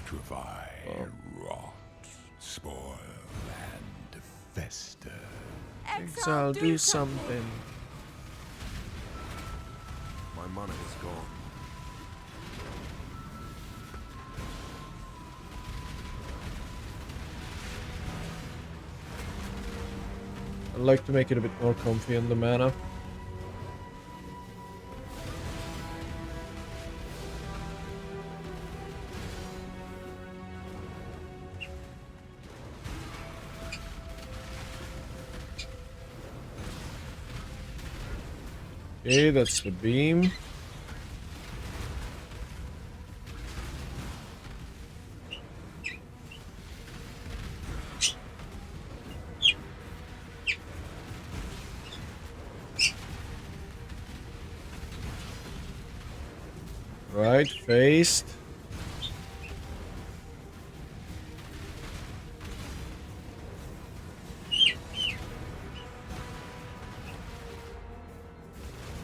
putrefy, rot, spoil, and fester. Exile, do something. My mana is gone. I'd like to make it a bit more comfy on the mana. Okay, that's the beam. Right, faced.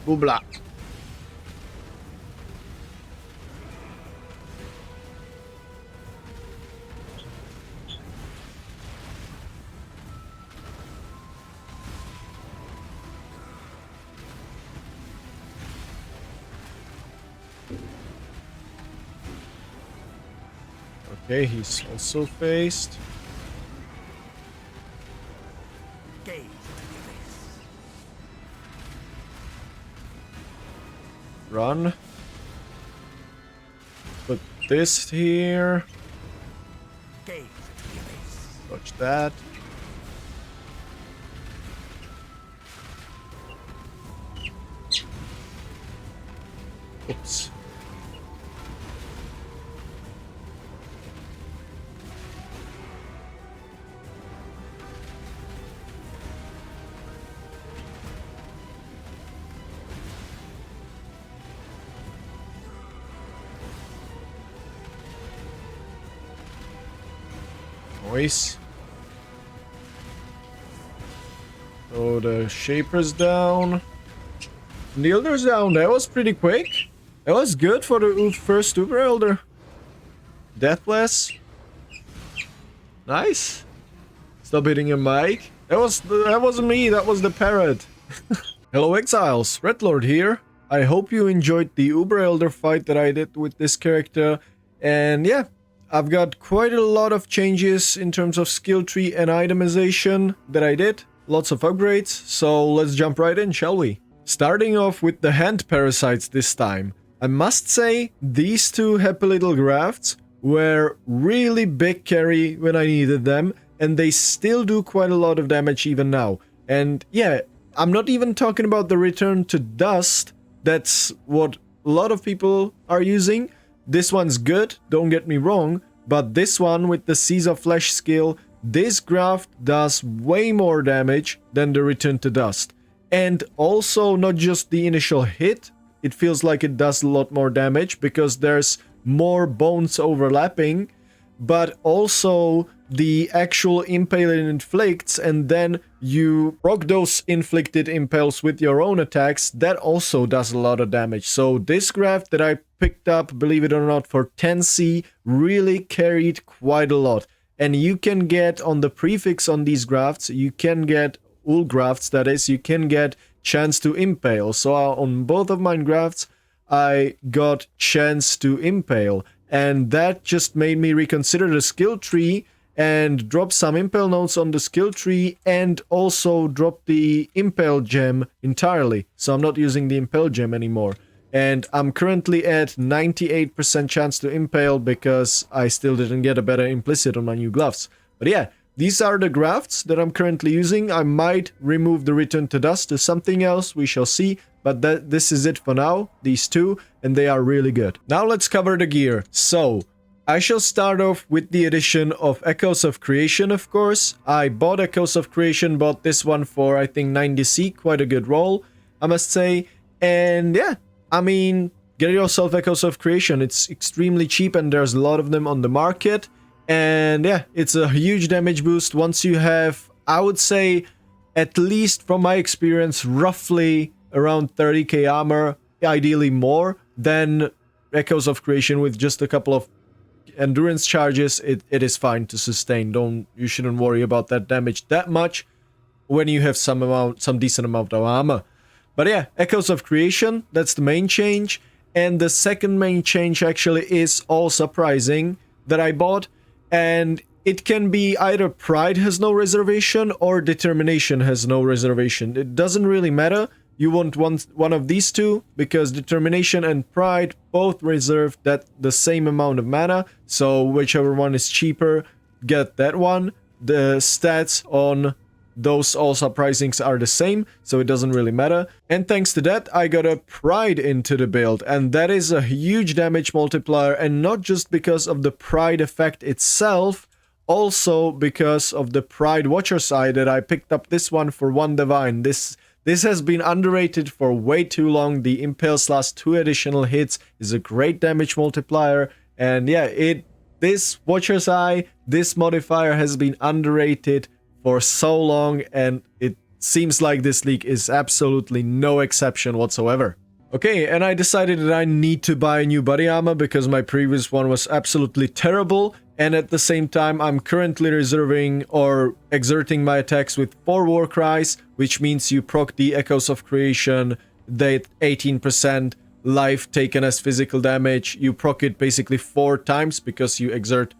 Boobla. Okay, he's also faced. Run. Put this here. Watch that. Oops. Nice. So the Shaper's down. And the Elder's down. That was pretty quick. That was good for the first Uber Elder. Deathless. Nice. Stop hitting your mic. That wasn't me, that was the parrot. Hello Exiles, Red Lord here. I hope you enjoyed the Uber Elder fight that I did with this character. And yeah, I've got quite a lot of changes in terms of skill tree and itemization that I did. Lots of upgrades, so let's jump right in, shall we? Starting off with the hand parasites this time. I must say, these two happy little grafts were really big carry when I needed them, and they still do quite a lot of damage even now. And yeah, I'm not even talking about the return to dust. That's what a lot of people are using. This one's good, don't get me wrong, but this one with the Seize of Flesh skill, this graft does way more damage than the return to dust. And also not just the initial hit, it feels like it does a lot more damage because there's more bones overlapping, but also the actual impale it inflicts, and then you proc those inflicted impales with your own attacks. That also does a lot of damage. So this graft that I picked up, believe it or not, for 10C really carried quite a lot. And you can get on the prefix on these grafts, you can get ul grafts, that is, you can get chance to impale. So on both of mine grafts, I got chance to impale. And that just made me reconsider the skill tree and drop some impale nodes on the skill tree, and also drop the impale gem entirely. So I'm not using the impale gem anymore. And I'm currently at 98% chance to impale because I still didn't get a better implicit on my new gloves. But yeah, these are the grafts that I'm currently using. I might remove the return to dust to something else, we shall see. But this is it for now, these two, and they are really good. Now let's cover the gear. So, I shall start off with the addition of Echoes of Creation, of course. I bought Echoes of Creation, bought this one for, I think, 90C, quite a good roll, I must say. And yeah, I mean, get yourself Echoes of Creation. It's extremely cheap and there's a lot of them on the market. And yeah, it's a huge damage boost once you have, I would say, at least from my experience, roughly around 30k armor, ideally more, than Echoes of Creation with just a couple of endurance charges, it is fine to sustain. You shouldn't worry about that damage that much when you have some decent amount of armor. But yeah, Echoes of Creation, that's the main change. And the second main change actually is also Uprising that I bought. And it can be either Pride has no reservation or Determination has no reservation. It doesn't really matter. You want one of these two, because Determination and Pride both reserve the same amount of mana. So whichever one is cheaper, get that one. The stats on those also Uprisings are the same, so it doesn't really matter. And thanks to that, I got a Pride into the build, and that is a huge damage multiplier, and not just because of the Pride effect itself, also because of the Pride Watcher's Eye that I picked up this one for 1 divine. This has been underrated for way too long. The Impale's last 2 additional hits is a great damage multiplier, and yeah, this Watcher's Eye, this modifier has been underrated for so long, and it seems like this league is absolutely no exception whatsoever. Okay, and I decided that I need to buy a new body armor because my previous one was absolutely terrible, and at the same time I'm currently reserving or exerting my attacks with 4 war cries, which means you proc the Echoes of Creation, that 18% life taken as physical damage, you proc it basically 4 times because you exert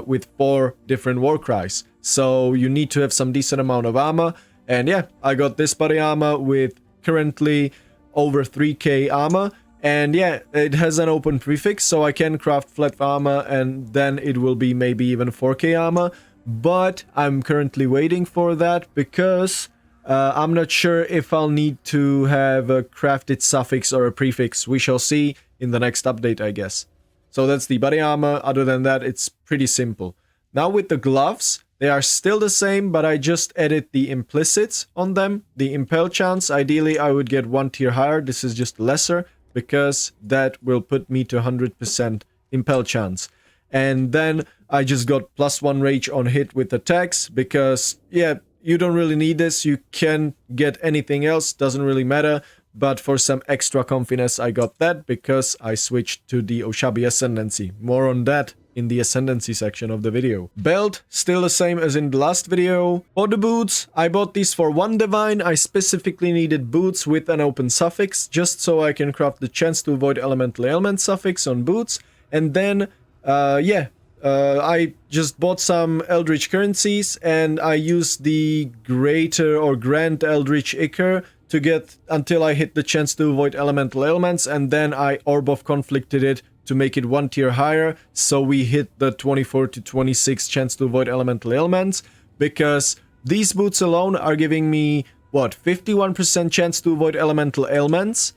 with 4 different war cries. So you need to have some decent amount of armor. And yeah, I got this body armor with currently over 3k armor. And yeah, it has an open prefix, so I can craft flat armor and then it will be maybe even 4k armor. But I'm currently waiting for that because I'm not sure if I'll need to have a crafted suffix or a prefix. We shall see in the next update, I guess. So that's the body armor. Other than that, it's pretty simple. Now with the gloves, they are still the same, but I just added the implicits on them. The impale chance, ideally I would get 1 tier higher. This is just lesser because that will put me to 100% impale chance. And then I just got +1 rage on hit with attacks because, yeah, you don't really need this. You can get anything else, doesn't really matter. But for some extra confidence, I got that because I switched to the Oshabi Ascendancy. More on that in the Ascendancy section of the video. Belt, still the same as in the last video. For the boots, I bought these for 1 divine. I specifically needed boots with an open suffix, just so I can craft the chance to avoid elemental ailment suffix on boots. And then, I just bought some Eldritch currencies, and I used the Greater or Grand Eldritch Ichor to get until I hit the chance to avoid elemental ailments, and then I Orb of Conflicted it to make it 1 tier higher, so we hit the 24 to 26 chance to avoid elemental ailments, because these boots alone are giving me, what, 51% chance to avoid elemental ailments.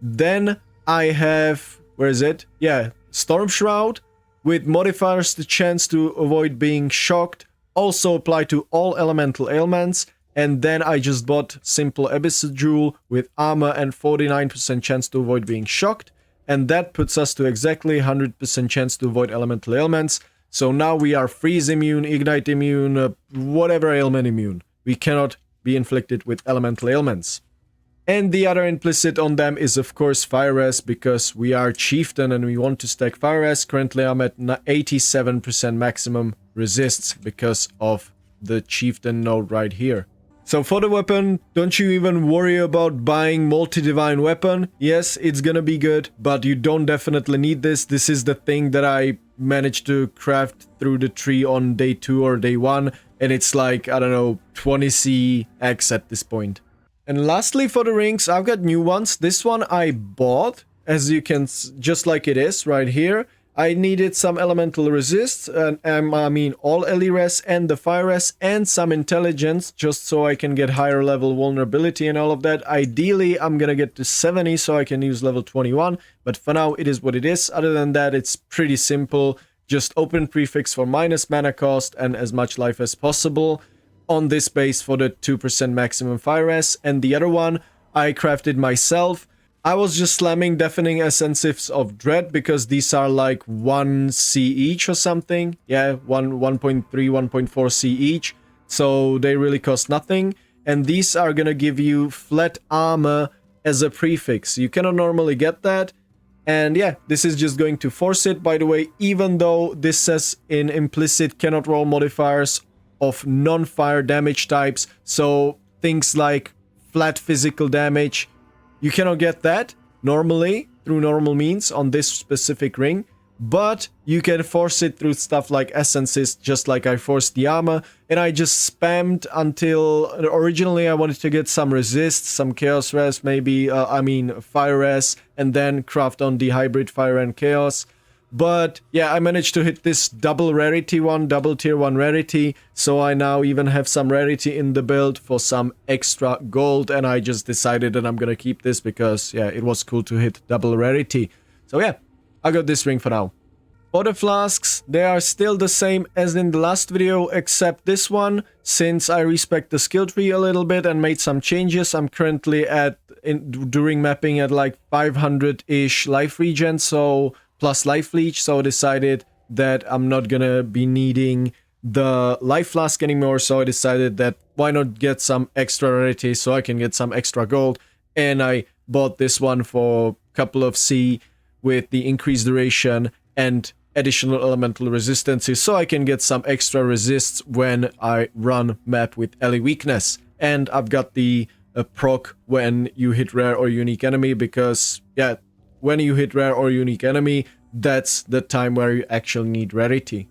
Then I have, where is it? Yeah, Storm Shroud, with modifiers to chance to avoid being shocked, also apply to all elemental ailments. And then I just bought simple Abyssal Jewel with armor and 49% chance to avoid being shocked. And that puts us to exactly 100% chance to avoid elemental ailments. So now we are freeze immune, ignite immune, whatever ailment immune. We cannot be inflicted with elemental ailments. And the other implicit on them is of course Fire Res, because we are Chieftain and we want to stack Fire Res. Currently I'm at 87% maximum resists because of the Chieftain node right here. So for the weapon, don't you even worry about buying multi-divine weapon. Yes, it's gonna be good, but you don't definitely need this. This is the thing that I managed to craft through the tree on day 2 or day 1, and it's like, I don't know, 20 CX at this point. And lastly, for the rings, I've got new ones. This one I bought, as you can, just like it is right here. I needed some elemental resist, and I mean all Ellie res and the fire res and some intelligence, just so I can get higher level vulnerability and all of that. Ideally, I'm gonna get to 70 so I can use level 21, but for now it is what it is. Other than that, it's pretty simple. Just open prefix for minus mana cost and as much life as possible on this base for the 2% maximum fire res, and the other one I crafted myself. I was just slamming Deafening Ascensives of Dread because these are like 1 C each or something. Yeah, 1.3, 1.4 C each. So they really cost nothing. And these are gonna give you flat armor as a prefix. You cannot normally get that. And yeah, this is just going to force it. By the way, even though this says in implicit cannot roll modifiers of non-fire damage types, so things like flat physical damage, you cannot get that normally through normal means on this specific ring, but you can force it through stuff like essences, just like I forced the armor, and I just spammed until originally I wanted to get some resist, some chaos res, maybe, fire res, and then craft on the hybrid fire and chaos. But yeah, I managed to hit this double rarity one, double tier 1 rarity, so I now even have some rarity in the build for some extra gold, and I just decided that I'm gonna keep this because, yeah, it was cool to hit double rarity. So yeah, I got this ring for now. For the flasks, they are still the same as in the last video, except this one, since I respect the skill tree a little bit and made some changes. I'm currently during mapping at like 500-ish life regen, so plus life leech, so I decided that I'm not gonna be needing the life flask anymore, so I decided that why not get some extra rarity so I can get some extra gold, and I bought this one for a couple of C with the increased duration and additional elemental resistances, so I can get some extra resists when I run map with Ellie weakness. And I've got the proc when you hit rare or unique enemy, because yeah, when you hit rare or unique enemy, that's the time where you actually need rarity.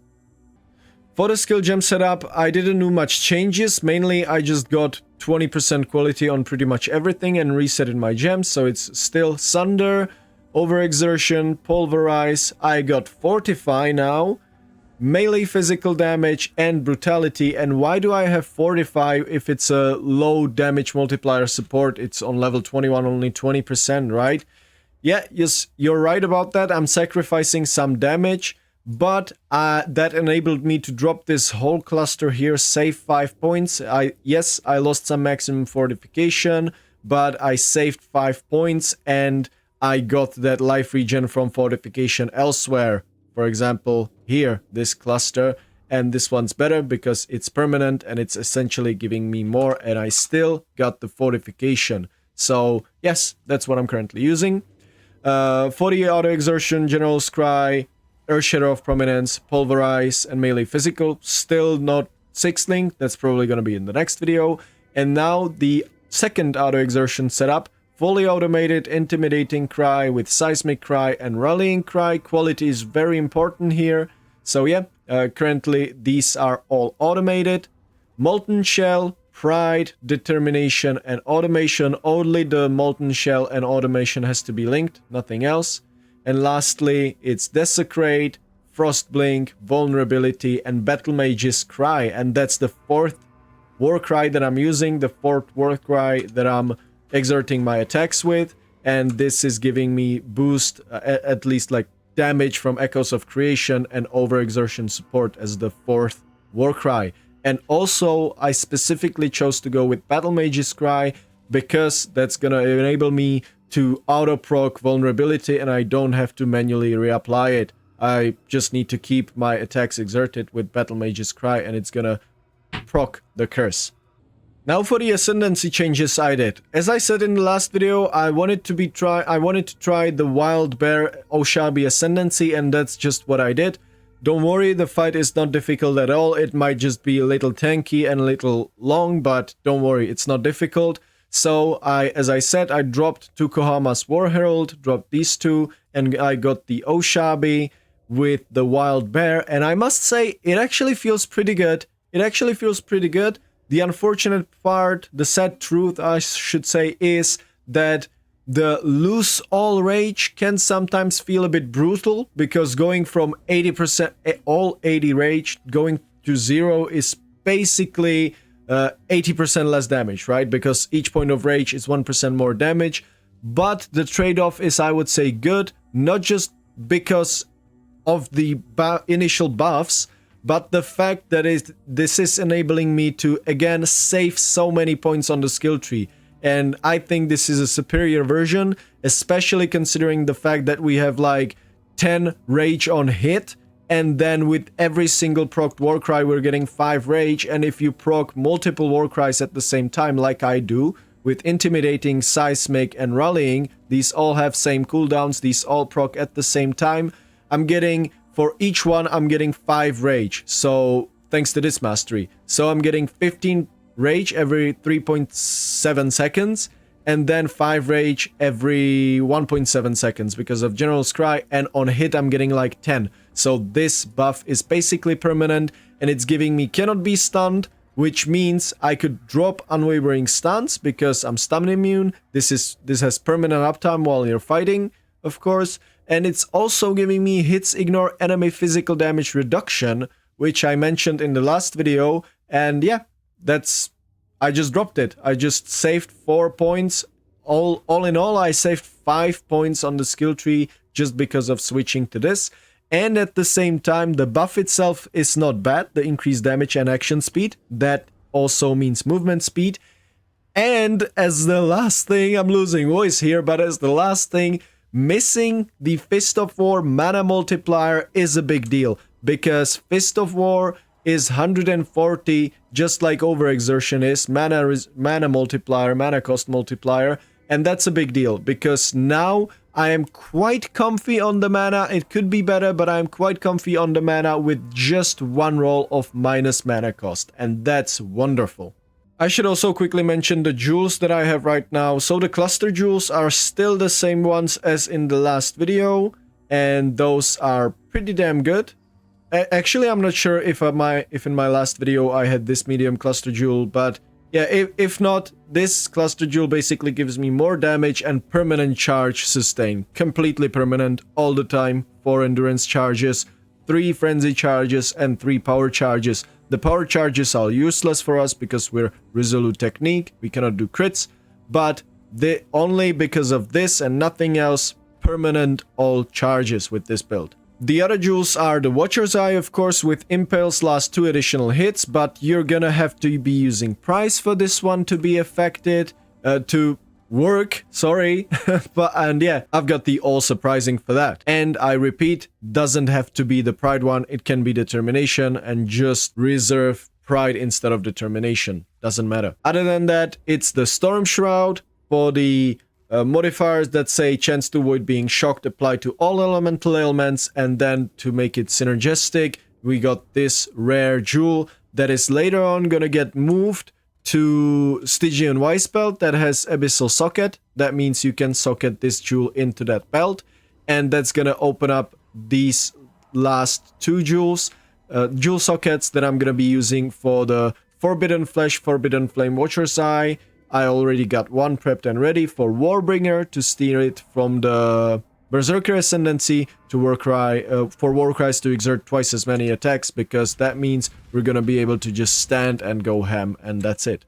For the skill gem setup, I didn't do much changes. Mainly I just got 20% quality on pretty much everything and resetted my gems, so it's still Sunder, Overexertion, Pulverize. I got Fortify now, melee physical damage, and Brutality. And why do I have Fortify if it's a low damage multiplier support? It's on level 21, only 20%, right? Yeah, yes, you're right about that. I'm sacrificing some damage, but that enabled me to drop this whole cluster here, save 5 points. Yes, I lost some maximum fortification, but I saved 5 points, and I got that life regen from fortification elsewhere. For example, here, this cluster, and this one's better because it's permanent and it's essentially giving me more, and I still got the fortification. So yes, that's what I'm currently using. For the auto exertion, General Scry, Earth Shadow of Prominence, Pulverize, and melee physical, still not 6 link. That's probably going to be in the next video. And now the second auto exertion setup, fully automated intimidating cry with seismic cry and rallying cry. Quality is very important here. So yeah, currently these are all automated. Molten Shell, Pride, Determination, and Automation. Only the Molten Shell and Automation has to be linked, nothing else. And lastly, it's Desecrate, Frost Blink, Vulnerability, and Battle Mage's Cry. And that's the 4th war cry that I'm using, the 4th war cry that I'm exerting my attacks with. And this is giving me boost, at least like damage from Echoes of Creation and overexertion support as the 4th war cry. And also, I specifically chose to go with Battle Mage's Cry because that's gonna enable me to auto-proc vulnerability and I don't have to manually reapply it. I just need to keep my attacks exerted with Battle Mage's Cry and it's gonna proc the curse. Now for the Ascendancy changes I did. As I said in the last video, I wanted to try the Wild Bear Oshabi Ascendancy, and that's just what I did. Don't worry, the fight is not difficult at all. It might just be a little tanky and a little long, but don't worry, it's not difficult. So as I said, I dropped 2 Kohamas War Herald, dropped these 2, and I got the Oshabi with the Wild Bear, and I must say, it actually feels pretty good. It actually feels pretty good. The unfortunate part, the sad truth I should say, is that the lose all rage can sometimes feel a bit brutal, because going from 80% all 80 rage going to 0 is basically 80% less damage, right? Because each point of rage is 1% more damage. But the trade-off is, I would say, good, not just because of the initial buffs, but the fact that this is enabling me to, again, save so many points on the skill tree. And I think this is a superior version, especially considering the fact that we have like 10 rage on hit, and then with every single proc warcry we're getting 5 rage, and if you proc multiple warcries at the same time like I do, with Intimidating, Seismic, and Rallying. These all have same cooldowns. These all proc at the same time. I'm getting, for each one, I'm getting 5 rage. So, thanks to this mastery. So, I'm getting 15 rage every 3.7 seconds. And then 5 rage every 1.7 seconds because of General's Cry. And on hit, I'm getting like 10. So, this buff is basically permanent. And it's giving me cannot be stunned, which means I could drop unwavering stuns because I'm stun immune. This has permanent uptime while you're fighting, of course. And it's also giving me hits ignore enemy physical damage reduction, which I mentioned in the last video. And yeah, I just dropped it. I just saved 4 points. All in all, I saved 5 points on the skill tree just because of switching to this. And at the same time, the buff itself is not bad. The increased damage and action speed. That also means movement speed. And as the last thing, I'm losing voice here, but as the last thing, missing the Fist of War mana multiplier is a big deal. Because Fist of War is 140, just like Overexertion is. Mana multiplier, mana cost multiplier. And that's a big deal, because now I am quite comfy on the mana. It could be better, but I'm quite comfy on the mana with just one roll of minus mana cost. And that's wonderful. I should also quickly mention the jewels that I have right now. So the cluster jewels are still the same ones as in the last video. And those are pretty damn good. Actually, I'm not sure if in my last video I had this medium cluster jewel, but yeah, if not, this cluster jewel basically gives me more damage and permanent charge sustain. Completely permanent all the time. 4 endurance charges, 3 frenzy charges, and 3 power charges. The power charges are useless for us because we're resolute technique. We cannot do crits, but only because of this and nothing else, permanent all charges with this build. The other jewels are the Watcher's Eye, of course, with Impale's last 2 additional hits, but you're gonna have to be using Price for this one to be affected, to work, sorry. And yeah, I've got the All Surprising for that. And I repeat, doesn't have to be the Pride one, it can be Determination, and just reserve Pride instead of Determination. Doesn't matter. Other than that, it's the Storm Shroud for the modifiers that say chance to avoid being shocked apply to all elemental ailments, and then to make it synergistic, we got this rare jewel that is later on gonna get moved to Stygian Wise Belt that has Abyssal Socket. That means you can socket this jewel into that belt, and that's gonna open up these last 2 jewels, jewel sockets that I'm gonna be using for the Forbidden Flesh, Forbidden Flame, Watcher's Eye. I already got one prepped and ready for Warbringer to steer it from the Berserker Ascendancy to Warcry, for Warcries to exert twice as many attacks, because that means we're gonna be able to just stand and go ham, and that's it.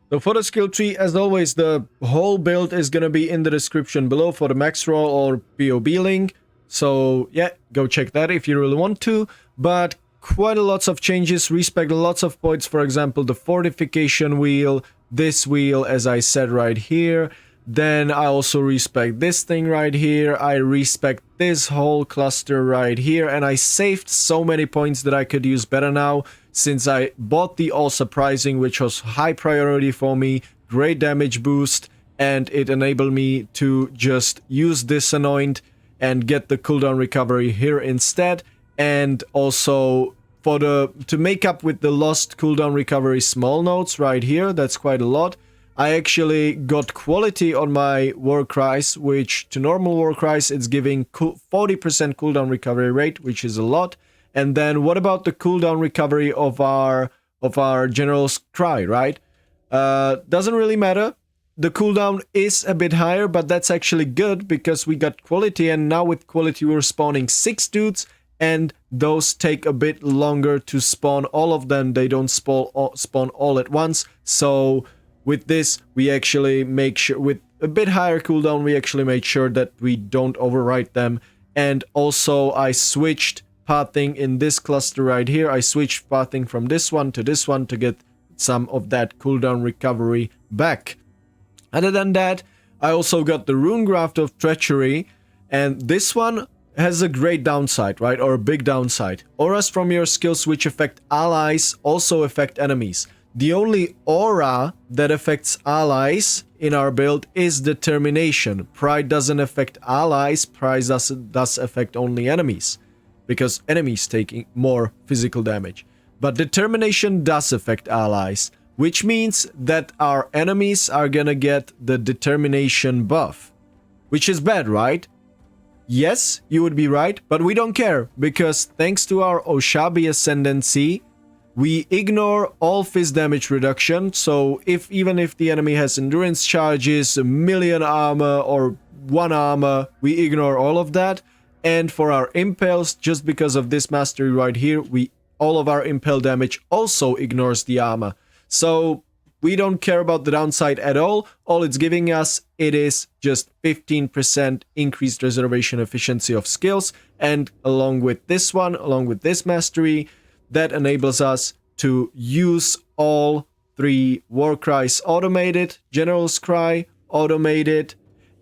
So for the skill tree, as always, the whole build is gonna be in the description below for the max roll or PoB link. So yeah, go check that if you really want to. But quite a lots of changes, respect lots of points. For example, the fortification wheel, this wheel, as I said right here. Then I also respect this thing right here. I respect this whole cluster right here. And I saved so many points that I could use better now, since I bought the All Surprising, which was high priority for me. Great damage boost. And it enabled me to just use Disanoint and get the cooldown recovery here instead. And also to make up with the lost cooldown recovery small notes right here, that's quite a lot. I actually got quality on my Warcries, which to normal Warcries it's giving 40% cooldown recovery rate, which is a lot. And then what about the cooldown recovery of our General's Cry, right? Doesn't really matter. The cooldown is a bit higher, but that's actually good because we got quality, and now with quality we're spawning 6 dudes. And those take a bit longer to spawn, all of them. They don't spawn all at once. So with this, we actually make sure, with a bit higher cooldown, we actually made sure that we don't overwrite them. And also I switched pathing in this cluster right here. I switched pathing from this one to get some of that cooldown recovery back. Other than that, I also got the Rune Graft of Treachery. And this one has a great downside, right? Or a big downside. Auras from your skills which affect allies also affect enemies. The only aura that affects allies in our build is determination. Pride doesn't affect allies, pride does affect only enemies, because enemies take more physical damage. But determination does affect allies, which means that our enemies are gonna get the determination buff, which is bad, right? Yes, you would be right, but we don't care, because thanks to our Oshabi Ascendancy, we ignore all phys damage reduction. So even if the enemy has endurance charges, a million armor or 1 armor, we ignore all of that. And for our impales, just because of this mastery right here, all of our impale damage also ignores the armor. So we don't care about the downside at all. All it's giving us, it is just 15% increased reservation efficiency of skills. And along with this one, along with this mastery, that enables us to use all 3 war cries automated, General's Cry automated,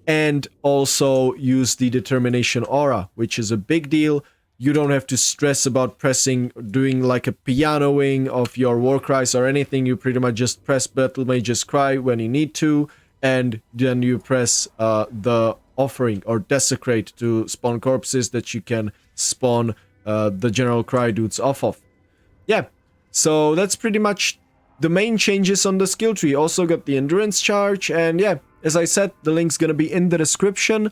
and also use the determination aura, which is a big deal. You don't have to stress about doing like a pianoing of your war cries or anything. You pretty much just press Battle Mage's Cry when you need to, and then you press the offering or desecrate to spawn corpses that you can spawn the General Cry dudes off of. Yeah, so that's pretty much the main changes on the skill tree. Also got the endurance charge, and yeah, as I said, the link's gonna be in the description.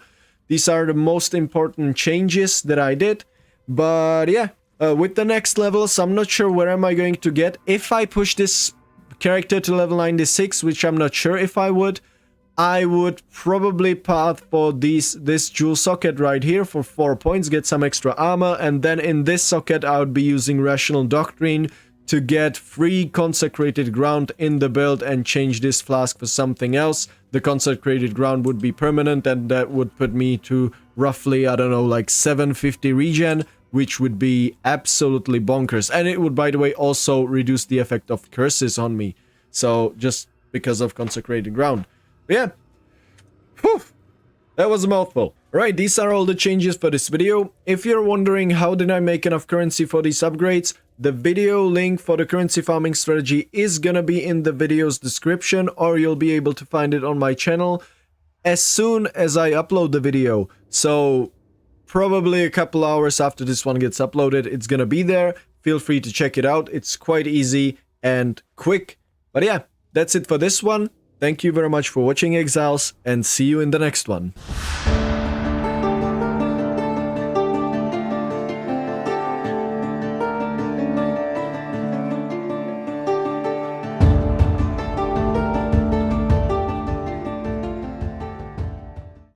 These are the most important changes that I did. But yeah, with the next levels, I'm not sure where am I going to get. If I push this character to level 96, which I'm not sure if I would probably path for this jewel socket right here for 4 points, get some extra armor, and then in this socket I would be using Rational Doctrine to get free consecrated ground in the build and change this flask for something else. The consecrated ground would be permanent, and that would put me to roughly, I don't know, like 750 regen, which would be absolutely bonkers. And it would, by the way, also reduce the effect of curses on me. So just because of consecrated ground. But yeah. Whew. That was a mouthful. Right, these are all the changes for this video. If you're wondering how did I make enough currency for these upgrades, the video link for the currency farming strategy is gonna be in the video's description, or you'll be able to find it on my channel as soon as I upload the video. So probably a couple hours after this one gets uploaded, it's gonna be there. Feel free to check it out. It's quite easy and quick. But yeah, that's it for this one. Thank you very much for watching, Exiles, and see you in the next one.